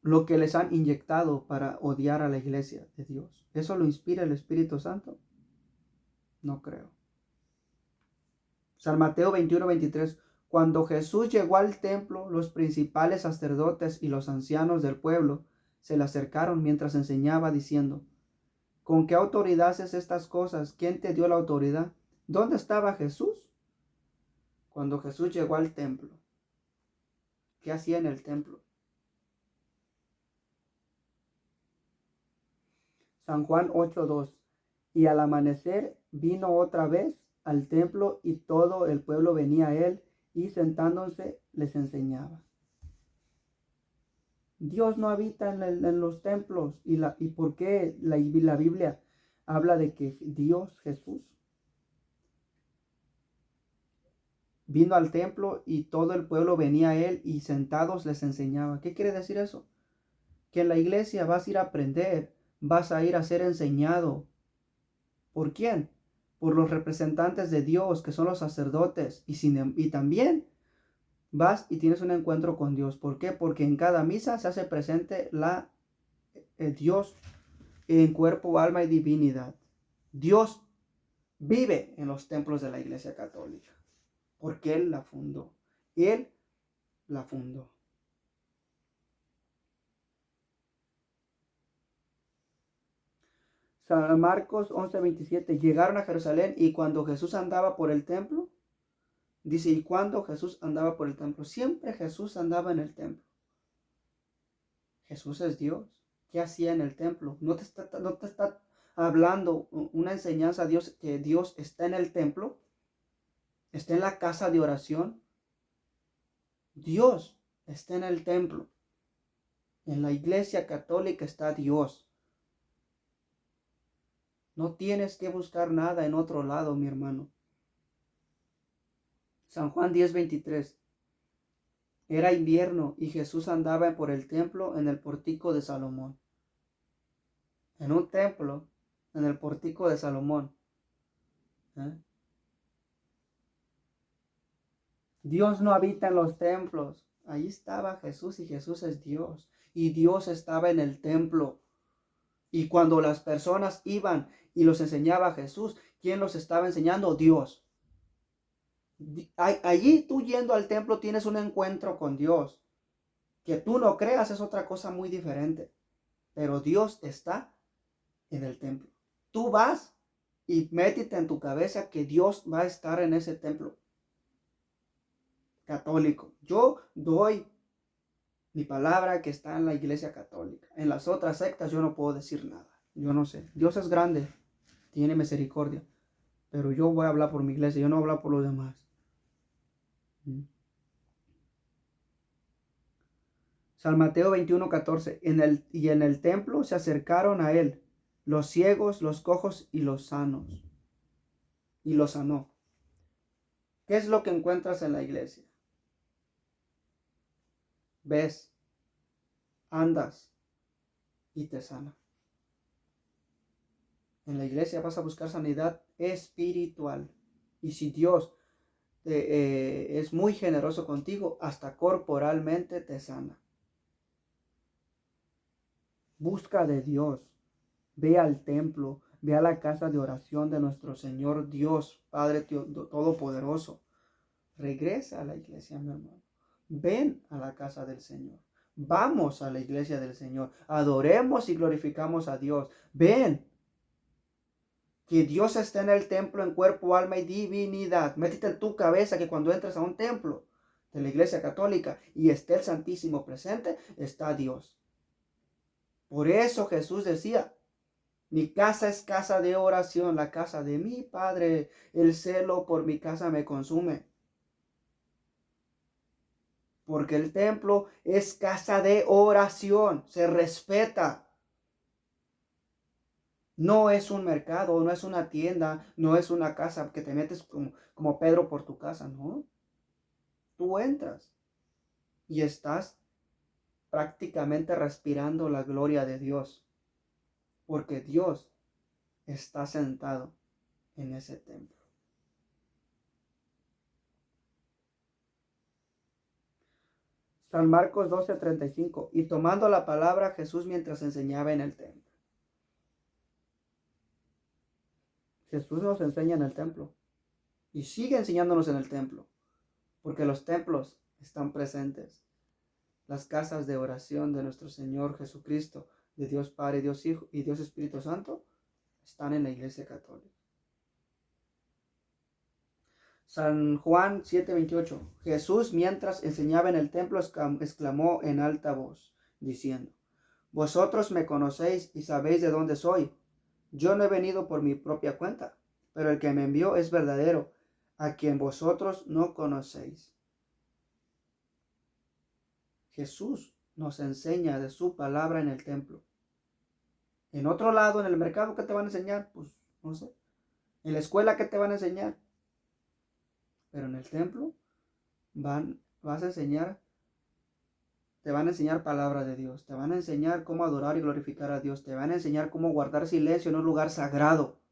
lo que les han inyectado para odiar a la iglesia de Dios. ¿Eso lo inspira el Espíritu Santo? No creo. San Mateo 21-23. Cuando Jesús llegó al templo, los principales sacerdotes y los ancianos del pueblo se le acercaron mientras enseñaba, diciendo: ¿con qué autoridad haces estas cosas? ¿Quién te dio la autoridad? ¿Dónde estaba Jesús cuando Jesús llegó al templo? ¿Qué hacía en el templo? San Juan 8:2. Y al amanecer vino otra vez al templo y todo el pueblo venía a él y sentándose les enseñaba. Dios no habita en los templos. ¿Y por qué la Biblia habla de que Dios, Jesús, vino al templo y todo el pueblo venía a él y sentados les enseñaba? ¿Qué quiere decir eso? Que en la iglesia vas a ir a aprender, vas a ir a ser enseñado. ¿Por quién? Por los representantes de Dios, que son los sacerdotes. Y también vas y tienes un encuentro con Dios. ¿Por qué? Porque en cada misa se hace presente Dios en cuerpo, alma y divinidad. Dios vive en los templos de la Iglesia Católica, porque Él la fundó. Él la fundó. San Marcos 11:27. Llegaron a Jerusalén y cuando Jesús andaba por el templo, dice, y cuando Jesús andaba por el templo, siempre Jesús andaba en el templo. Jesús es Dios. ¿Qué hacía en el templo? No te está hablando una enseñanza a Dios, que Dios está en el templo, está en la casa de oración. Dios está en el templo. En la iglesia católica está Dios. No tienes que buscar nada en otro lado, mi hermano. San Juan 10:23. Era invierno y Jesús andaba por el templo en el pórtico de Salomón. En un templo, en el pórtico de Salomón. Dios no habita en los templos. Ahí estaba Jesús y Jesús es Dios. Y Dios estaba en el templo. Y cuando las personas iban y los enseñaba a Jesús, ¿quién los estaba enseñando? Dios. Allí tú yendo al templo tienes un encuentro con Dios. Que tú no creas es otra cosa muy diferente. Pero Dios está en el templo. Tú vas y métete en tu cabeza que Dios va a estar en ese templo católico. Yo doy mi palabra que está en la iglesia católica. En las otras sectas yo no puedo decir nada. Yo no sé. Dios es grande, tiene misericordia. Pero yo voy a hablar por mi iglesia, yo no voy a hablar por los demás. San Mateo 21:14. Y en el templo se acercaron a él los ciegos, los cojos y los sanos. Y los sanó. ¿Qué es lo que encuentras en la iglesia? Ves, andas y te sana. En la iglesia vas a buscar sanidad espiritual. Y si Dios es muy generoso contigo, hasta corporalmente te sana. Busca de Dios. Ve al templo. Ve a la casa de oración de nuestro Señor Dios, Padre Todopoderoso. Regresa a la iglesia, mi hermano. Ven a la casa del Señor. Vamos a la iglesia del Señor. Adoremos y glorificamos a Dios. Ven. Que Dios está en el templo en cuerpo, alma y divinidad. Métete en tu cabeza que cuando entres a un templo de la iglesia católica y esté el Santísimo presente, está Dios. Por eso Jesús decía, mi casa es casa de oración, la casa de mi Padre. El celo por mi casa me consume. Porque el templo es casa de oración, se respeta. No es un mercado, no es una tienda, no es una casa que te metes como Pedro por tu casa, no. Tú entras y estás prácticamente respirando la gloria de Dios, porque Dios está sentado en ese templo. San Marcos 12:35. Y tomando la palabra Jesús mientras enseñaba en el templo. Jesús nos enseña en el templo. Y sigue enseñándonos en el templo. Porque los templos están presentes. Las casas de oración de nuestro Señor Jesucristo, de Dios Padre, Dios Hijo y Dios Espíritu Santo, están en la Iglesia Católica. San Juan 7:28. Jesús, mientras enseñaba en el templo, exclamó en alta voz, diciendo: Vosotros me conocéis y sabéis de dónde soy. Yo no he venido por mi propia cuenta, pero el que me envió es verdadero, a quien vosotros no conocéis. Jesús nos enseña de su palabra en el templo. En otro lado, en el mercado, ¿qué te van a enseñar? Pues no sé. En la escuela, ¿qué te van a enseñar? Pero en el templo vas a enseñar, te van a enseñar palabra de Dios, te van a enseñar cómo adorar y glorificar a Dios, te van a enseñar cómo guardar silencio en un lugar sagrado,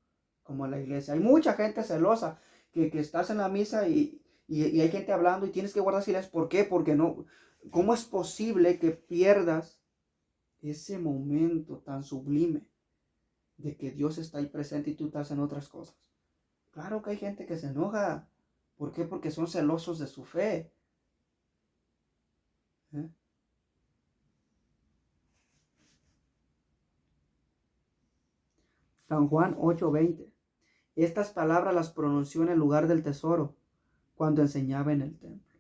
como la iglesia. Hay mucha gente celosa que estás en la misa y hay gente hablando y tienes que guardar silencio. ¿Por qué? Porque no, ¿cómo es posible que pierdas ese momento tan sublime de que Dios está ahí presente y tú estás en otras cosas? Claro que hay gente que se enoja. ¿Por qué? Porque son celosos de su fe. ¿Eh? San Juan 8:20. Estas palabras las pronunció en el lugar del tesoro, cuando enseñaba en el templo.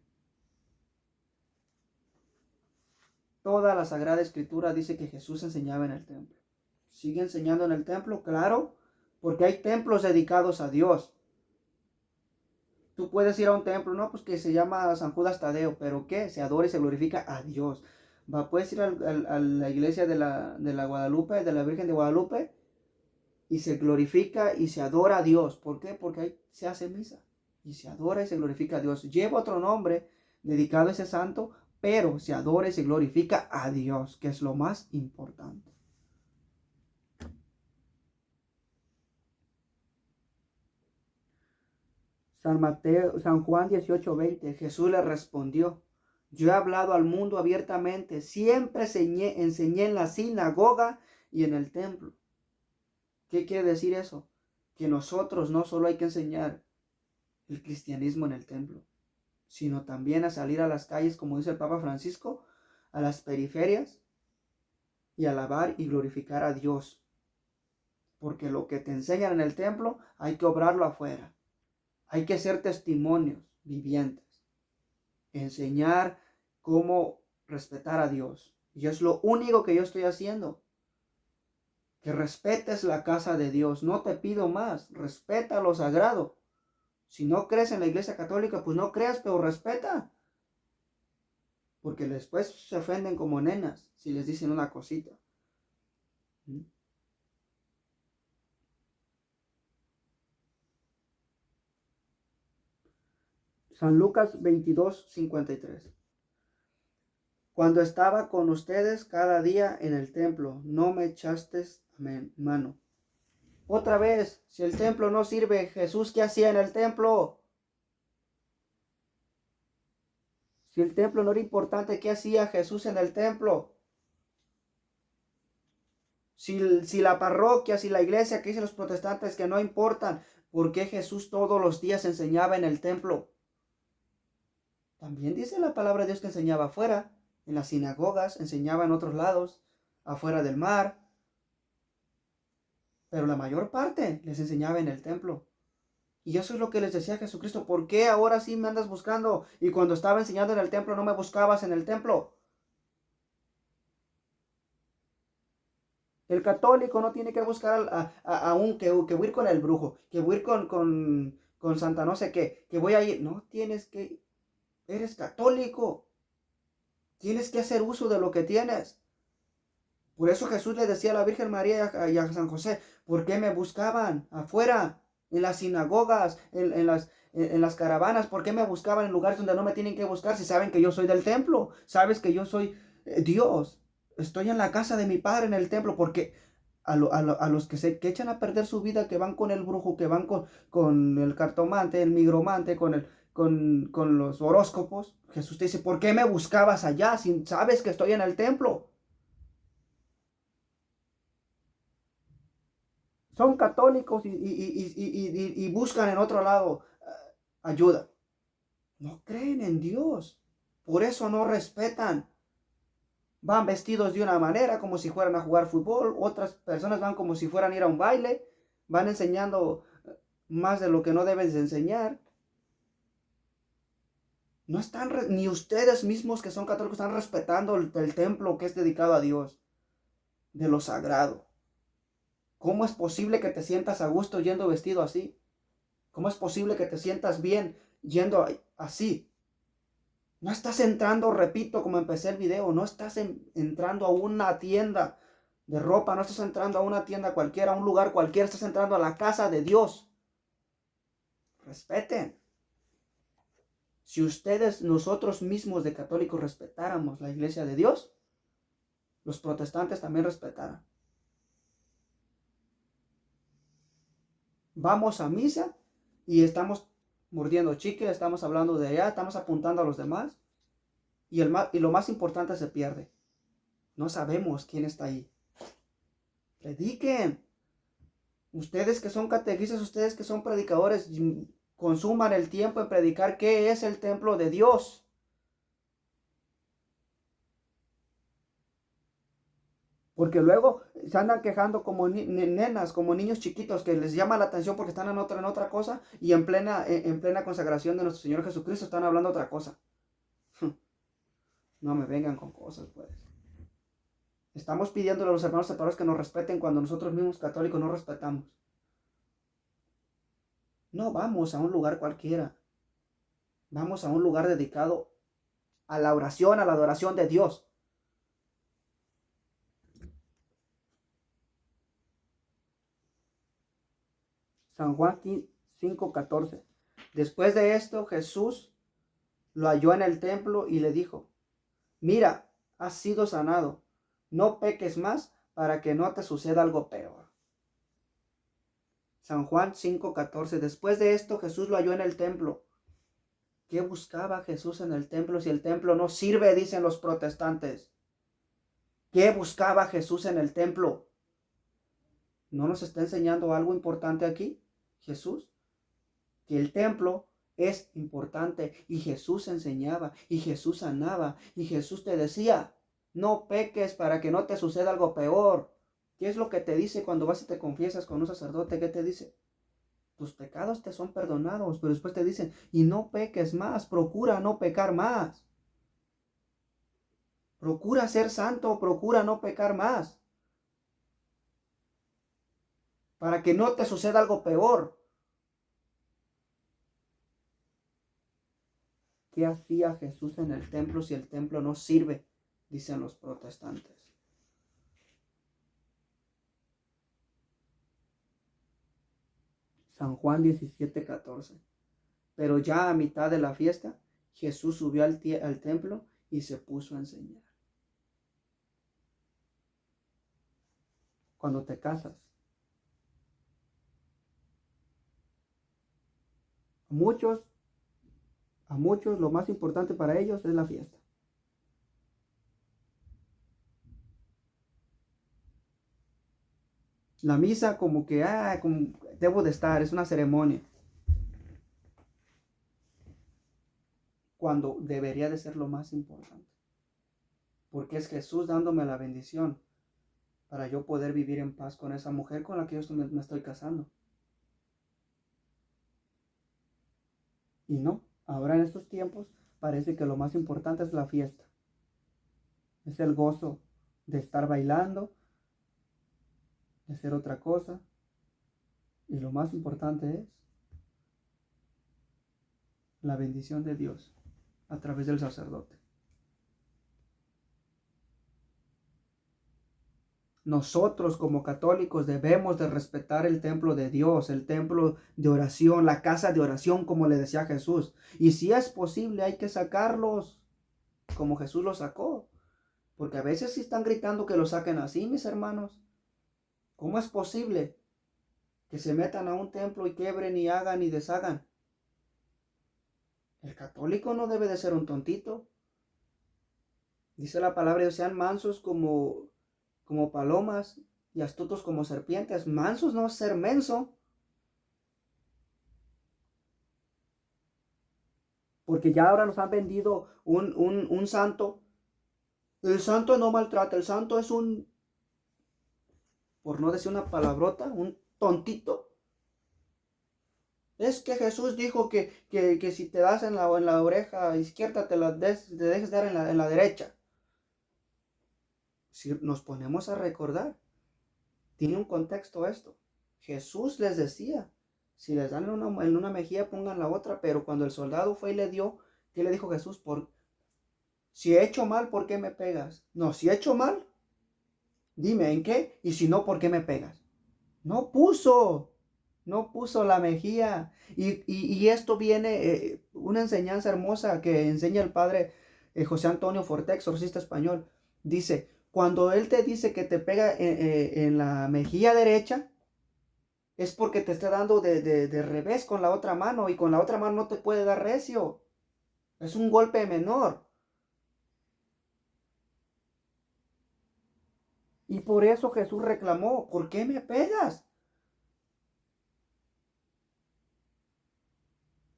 Toda la Sagrada Escritura dice que Jesús enseñaba en el templo. ¿Sigue enseñando en el templo? Claro, porque hay templos dedicados a Dios. Tú puedes ir a un templo, ¿no? Pues que se llama San Judas Tadeo, pero ¿qué? Se adora y se glorifica a Dios. Puedes ir a la iglesia de la Guadalupe, de la Virgen de Guadalupe, y se glorifica y se adora a Dios. ¿Por qué? Porque ahí se hace misa y se adora y se glorifica a Dios. Lleva otro nombre dedicado a ese santo, pero se adora y se glorifica a Dios, que es lo más importante. San Juan 18:20. Jesús le respondió: Yo he hablado al mundo abiertamente, siempre enseñé en la sinagoga y en el templo. ¿Qué quiere decir eso? Que nosotros no solo hay que enseñar el cristianismo en el templo, sino también a salir a las calles, como dice el Papa Francisco, a las periferias y alabar y glorificar a Dios. Porque lo que te enseñan en el templo hay que obrarlo afuera. Hay que ser testimonios vivientes. Enseñar cómo respetar a Dios. Y es lo único que yo estoy haciendo. Que respetes la casa de Dios. No te pido más. Respeta lo sagrado. Si no crees en la Iglesia Católica, pues no creas, pero respeta. Porque después se ofenden como nenas si les dicen una cosita. San Lucas 22:53. Cuando estaba con ustedes cada día en el templo, no me echasteis mano. Otra vez, si el templo no sirve, Jesús, ¿qué hacía en el templo? Si el templo no era importante, ¿qué hacía Jesús en el templo? Si la parroquia, si la iglesia, que dicen los protestantes que no importan, ¿por qué Jesús todos los días enseñaba en el templo? También dice la palabra de Dios que enseñaba afuera, en las sinagogas, enseñaba en otros lados, afuera del mar. Pero la mayor parte les enseñaba en el templo. Y eso es lo que les decía Jesucristo. ¿Por qué ahora sí me andas buscando? Y cuando estaba enseñando en el templo no me buscabas en el templo. El católico no tiene que buscar que voy a ir con el brujo, que voy a ir con Santa no sé qué, que voy a ir. No tienes que, eres católico. Tienes que hacer uso de lo que tienes. Por eso Jesús le decía a la Virgen María y a San José: ¿por qué me buscaban afuera, en las sinagogas, en las caravanas? ¿Por qué me buscaban en lugares donde no me tienen que buscar si saben que yo soy del templo? Sabes que yo soy Dios. Estoy en la casa de mi Padre en el templo. Porque a los que echan a perder su vida, que van con el brujo, que van con el cartomante, el migromante, con los horóscopos. Jesús te dice, ¿por qué me buscabas allá si sabes que estoy en el templo? Son católicos y buscan en otro lado ayuda. No creen en Dios. Por eso no respetan. Van vestidos de una manera como si fueran a jugar fútbol. Otras personas van como si fueran a ir a un baile. Van enseñando más de lo que no debes de enseñar. No están, ni ustedes mismos que son católicos están respetando el templo que es dedicado a Dios, de lo sagrado. ¿Cómo es posible que te sientas a gusto yendo vestido así? ¿Cómo es posible que te sientas bien yendo así? No estás entrando, repito, como empecé el video, no estás entrando a una tienda de ropa, no estás entrando a una tienda cualquiera, a un lugar cualquiera, estás entrando a la casa de Dios. Respeten. Si ustedes, nosotros mismos de católicos, respetáramos la iglesia de Dios, los protestantes también respetarán. Vamos a misa y estamos mordiendo chicle, estamos hablando de allá, estamos apuntando a los demás y lo más importante se pierde. No sabemos quién está ahí. Prediquen. Ustedes que son catequistas, ustedes que son predicadores, consuman el tiempo en predicar qué es el templo de Dios. Porque luego se andan quejando como nenas, como niños chiquitos que les llama la atención porque están en otra cosa y en plena consagración de nuestro Señor Jesucristo están hablando otra cosa. No me vengan con cosas, pues. Estamos pidiéndole a los hermanos separados que nos respeten cuando nosotros mismos católicos no respetamos. No vamos a un lugar cualquiera. Vamos a un lugar dedicado a la oración, a la adoración de Dios. San Juan 5:14. Después de esto, Jesús lo halló en el templo y le dijo, mira, has sido sanado, no peques más para que no te suceda algo peor. San Juan 5:14. Después de esto, Jesús lo halló en el templo. ¿Qué buscaba Jesús en el templo si el templo no sirve, dicen los protestantes? ¿Qué buscaba Jesús en el templo? ¿No nos está enseñando algo importante aquí, Jesús? Que el templo es importante y Jesús enseñaba y Jesús sanaba y Jesús te decía, no peques para que no te suceda algo peor. ¿Qué es lo que te dice cuando vas y te confiesas con un sacerdote? ¿Qué te dice? Tus pecados te son perdonados, pero después te dicen, y no peques más, procura no pecar más. Procura ser santo, procura no pecar más. Para que no te suceda algo peor. ¿Qué hacía Jesús en el templo si el templo no sirve? Dicen los protestantes. San Juan 17:14. Pero ya a mitad de la fiesta, Jesús subió al templo y se puso a enseñar. Cuando te casas, a muchos lo más importante para ellos es la fiesta. La misa como que, como debo de estar, es una ceremonia. Cuando debería de ser lo más importante. Porque es Jesús dándome la bendición para yo poder vivir en paz con esa mujer con la que yo me estoy casando. Y no, ahora en estos tiempos parece que lo más importante es la fiesta. Es el gozo de estar bailando, de hacer otra cosa. Y lo más importante es la bendición de Dios a través del sacerdote. Nosotros como católicos debemos de respetar el templo de Dios, el templo de oración, la casa de oración, como le decía Jesús. Y si es posible, hay que sacarlos como Jesús los sacó. Porque a veces sí están gritando que los saquen así, mis hermanos. ¿Cómo es posible que se metan a un templo y quiebren y hagan y deshagan? El católico no debe de ser un tontito. Dice la palabra de Dios, sean mansos como palomas y astutos como serpientes. Mansos no es ser menso. Porque ya ahora nos han vendido un santo. El santo no maltrata, el santo es por no decir una palabrota, un tontito. Es que Jesús dijo que si te das en la oreja izquierda, te dejes dar en la derecha. Si nos ponemos a recordar, tiene un contexto esto. Jesús les decía, si les dan en una mejilla, pongan la otra, pero cuando el soldado fue y le dio, ¿qué le dijo Jesús? Si he hecho mal, ¿por qué me pegas? No, si he hecho mal, dime en qué, y si no, ¿por qué me pegas? No puso, no puso la mejilla. Y esto viene, una enseñanza hermosa que enseña el padre José Antonio Forte, exorcista español. Dice, cuando él te dice que te pega en la mejilla derecha, es porque te está dando de revés con la otra mano y con la otra mano no te puede dar recio. Es un golpe menor. Y por eso Jesús reclamó, ¿por qué me pegas?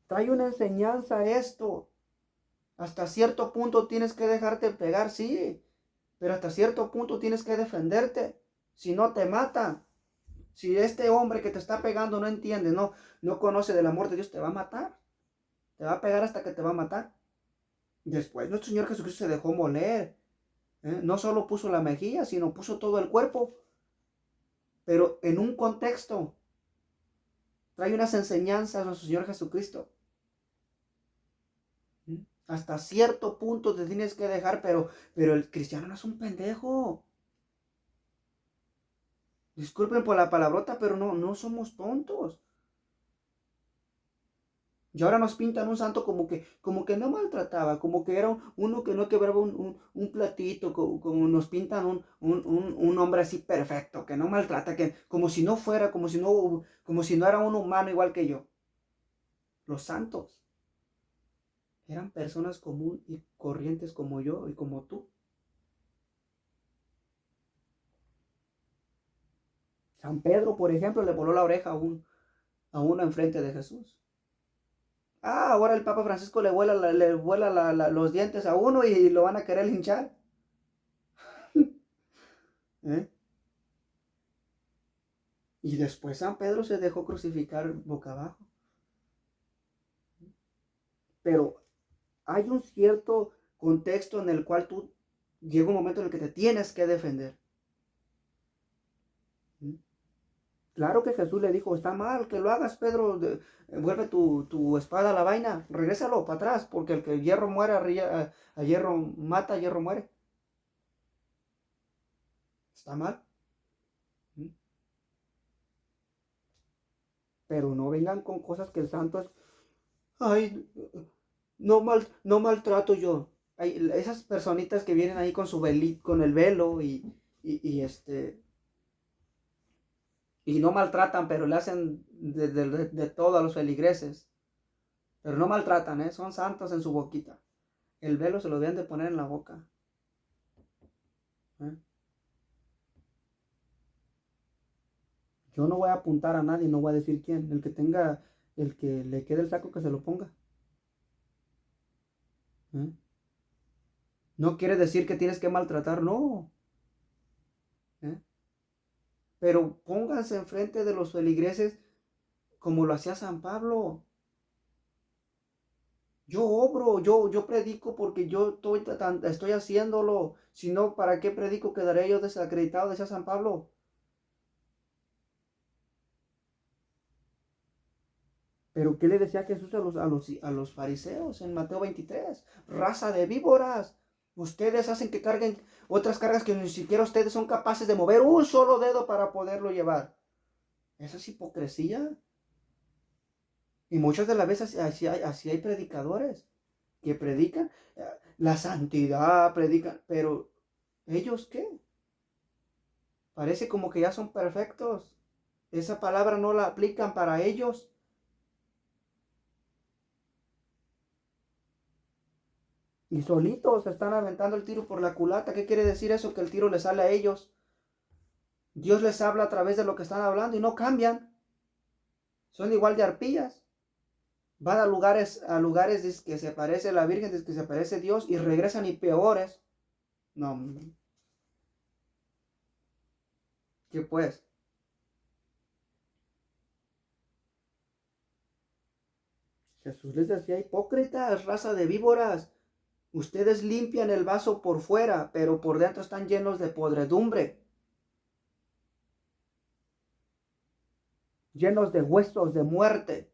Trae una enseñanza esto. Hasta cierto punto tienes que dejarte pegar, sí, pero hasta cierto punto tienes que defenderte. Si no te matan, si este hombre que te está pegando no entiende, no conoce del amor de Dios, te va a matar. Te va a pegar hasta que te va a matar. Después nuestro Señor Jesucristo se dejó moler. No solo puso la mejilla, sino puso todo el cuerpo. Pero en un contexto, trae unas enseñanzas nuestro Señor Jesucristo. Hasta cierto punto te tienes que dejar, pero el cristiano no es un pendejo. Disculpen por la palabrota, pero no somos tontos. Y ahora nos pintan un santo como que no maltrataba, como que era uno que no quebraba un platito, como nos pintan un hombre así perfecto, que no maltrata, como si no fuera, como si no era un humano igual que yo. Los santos eran personas comunes y corrientes como yo y como tú. San Pedro, por ejemplo, le voló la oreja a uno enfrente de Jesús. Ahora el Papa Francisco le vuela los dientes a uno y lo van a querer linchar. ¿Eh? Y después San Pedro se dejó crucificar boca abajo. Pero hay un cierto contexto en el cual tú llega un momento en el que te tienes que defender. Claro que Jesús le dijo, está mal que lo hagas, Pedro, vuelve tu espada a la vaina, regrésalo para atrás, porque el que hierro muere, a hierro mata, a hierro muere. Está mal. Pero no vengan con cosas que el santo es, ay, no maltrato yo. Hay esas personitas que vienen ahí con el velo y no maltratan, pero le hacen de todo a los feligreses. Pero no maltratan, son santos en su boquita. El velo se lo deben de poner en la boca. ¿eh? Yo no voy a apuntar a nadie, no voy a decir quién. El que le quede el saco, que se lo ponga. ¿eh? No quiere decir que tienes que maltratar, no. ¿eh? Pero pónganse enfrente de los feligreses como lo hacía San Pablo. Yo obro, yo predico porque yo estoy haciéndolo. Si no, ¿para qué predico? Quedaré yo desacreditado, decía San Pablo. Pero ¿qué le decía Jesús a los fariseos en Mateo 23? Raza de víboras. Ustedes hacen que carguen otras cargas que ni siquiera ustedes son capaces de mover un solo dedo para poderlo llevar. Eso es hipocresía. Y muchas de las veces así hay predicadores que predican la santidad, predican, pero ¿ellos qué? Parece como que ya son perfectos. Esa palabra no la aplican para ellos. Y solitos se están aventando el tiro por la culata. ¿Qué quiere decir eso? Que el tiro les sale a ellos. Dios les habla a través de lo que están hablando y no cambian. Son igual de arpías. Van a lugares que se parece la Virgen, que se parece Dios, y regresan y peores. No. ¿Qué pues? Jesús les decía: hipócritas, raza de víboras. Ustedes limpian el vaso por fuera, pero por dentro están llenos de podredumbre. Llenos de huesos, de muerte.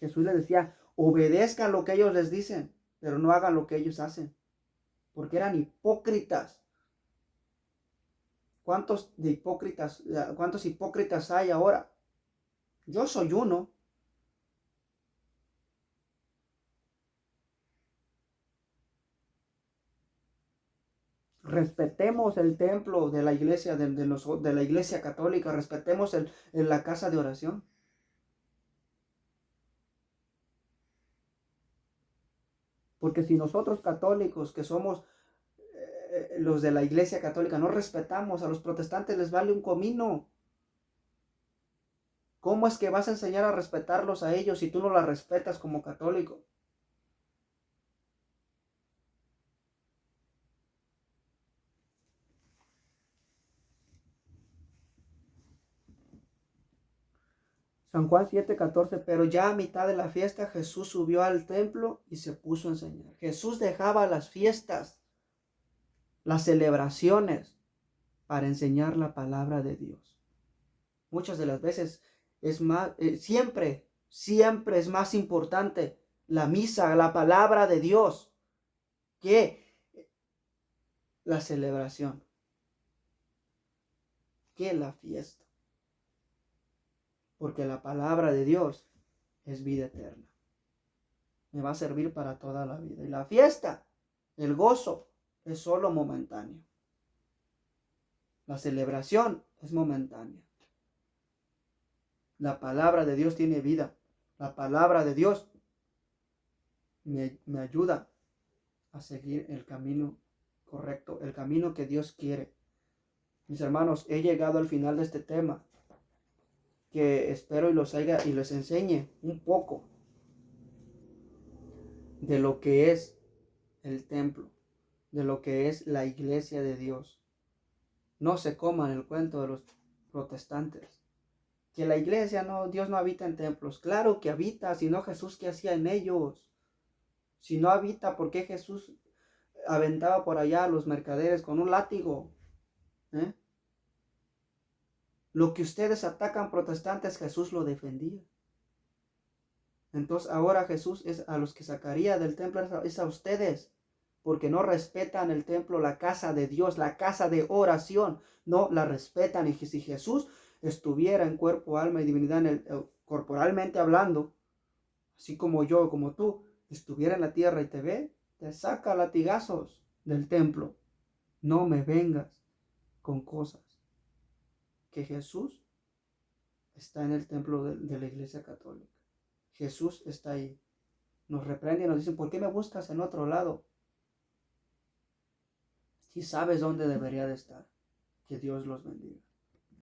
Jesús les decía: obedezcan lo que ellos les dicen, pero no hagan lo que ellos hacen. Porque eran hipócritas. ¿Cuántos hipócritas hay ahora? Yo soy uno. Respetemos el templo de la iglesia, de la iglesia católica. Respetemos la casa de oración. Porque si nosotros católicos, que somos los de la iglesia católica, no respetamos, a los protestantes les vale un comino. ¿Cómo es que vas a enseñar a respetarlos a ellos si tú no la respetas como católico? San Juan 7:14, pero ya a mitad de la fiesta Jesús subió al templo y se puso a enseñar. Jesús dejaba las fiestas, las celebraciones, para enseñar la palabra de Dios. Muchas de las veces es más, siempre es más importante la misa, la palabra de Dios, que la celebración, que la fiesta. Porque la palabra de Dios es vida eterna. Me va a servir para toda la vida. Y la fiesta, el gozo, es solo momentáneo. La celebración es momentánea. La palabra de Dios tiene vida. La palabra de Dios me ayuda a seguir el camino correcto, el camino que Dios quiere. Mis hermanos, he llegado al final de este tema, que espero y les enseñe un poco de lo que es el templo, de lo que es la iglesia de Dios. No se coman el cuento de los protestantes, que la iglesia Dios no habita en templos. Claro que habita, si no Jesús, ¿qué hacía en ellos? Si no habita, ¿por qué Jesús aventaba por allá a los mercaderes con un látigo? Lo que ustedes atacan protestantes, Jesús lo defendía. Entonces ahora Jesús es a los que sacaría del templo, es a ustedes, porque no respetan el templo, la casa de Dios, la casa de oración, no la respetan. Y si Jesús estuviera en cuerpo, alma y divinidad, corporalmente hablando, así como yo, como tú, estuviera en la tierra y te ve, te saca latigazos del templo. No me vengas con cosas. Que Jesús está en el templo de la iglesia católica. Jesús está ahí. Nos reprende y nos dice: ¿por qué me buscas en otro lado? Si sabes dónde debería de estar. Que Dios los bendiga.